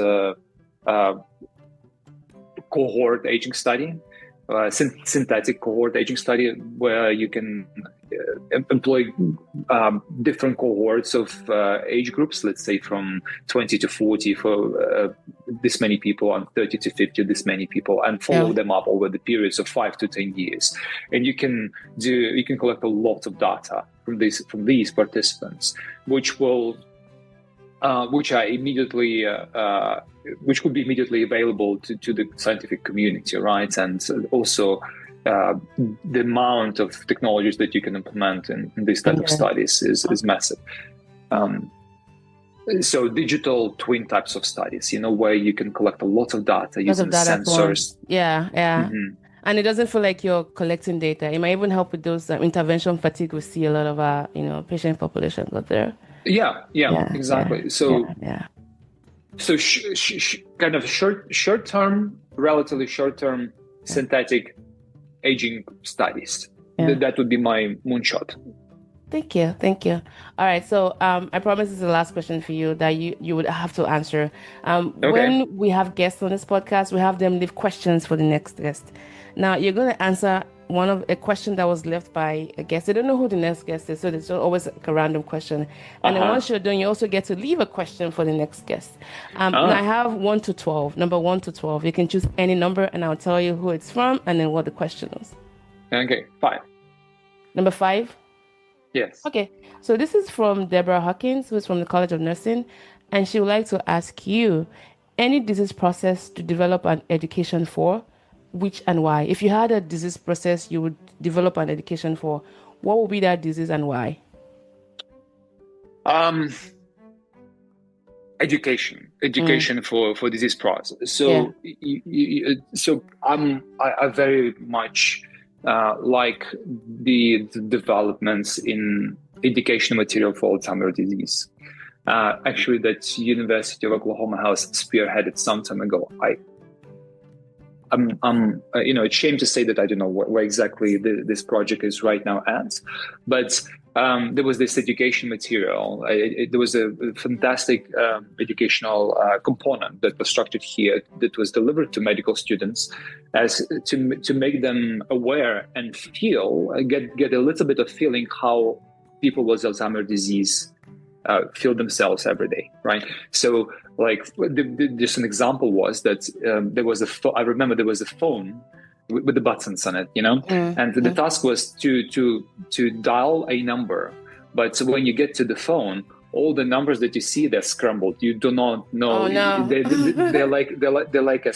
cohort aging study. Synthetic cohort aging study where you can employ different cohorts of age groups, let's say from 20 to 40 for this many people, and 30 to 50 this many people, and follow them up over the periods of 5 to 10 years. And you can collect a lot of data from these participants, which will which could be immediately available to the scientific community, right? And also the amount of technologies that you can implement in these type of studies is massive. So digital twin types of studies, where you can collect a lot of data using sensors. Yeah. Mm-hmm. And it doesn't feel like you're collecting data. It might even help with those intervention fatigue we see a lot of our, patient population out there. Yeah, exactly. So kind of short-term, relatively short-term synthetic aging studies. That would be my moonshot. Thank you. Thank you. All right. So I promise this is the last question for you that you would have to answer. Okay. When we have guests on this podcast, we have them leave questions for the next guest. Now you're going to answer a question that was left by a guest. They don't know who the next guest is, so it's always like a random question. And then once you're done, you also get to leave a question for the next guest. Now I have 1 to 12, number 1 to 12. You can choose any number, and I'll tell you who it's from and then what the question is. Okay, 5. Number 5? Yes. Okay, so this is from Deborah Hawkins, who's from the College of Nursing, and she would like to ask you, any disease process to develop an education for, which and why? If you had a disease process you would develop an education for, what would be that disease and why? Education for disease process. So, I very much like the developments in educational material for Alzheimer's disease. Actually, that University of Oklahoma has spearheaded some time ago. I'm ashamed to say that I don't know where exactly this project is right now at, but there was this education material. There was a fantastic educational component that was structured here that was delivered to medical students as to make them aware and get a little bit of feeling how people with Alzheimer's disease feel themselves every day, right? So, like, just an example was that there was I remember there was a phone with the buttons on it, and the task was to dial a number. But when you get to the phone, all the numbers that you see, they're scrambled. You do not know. Oh, no. They're like a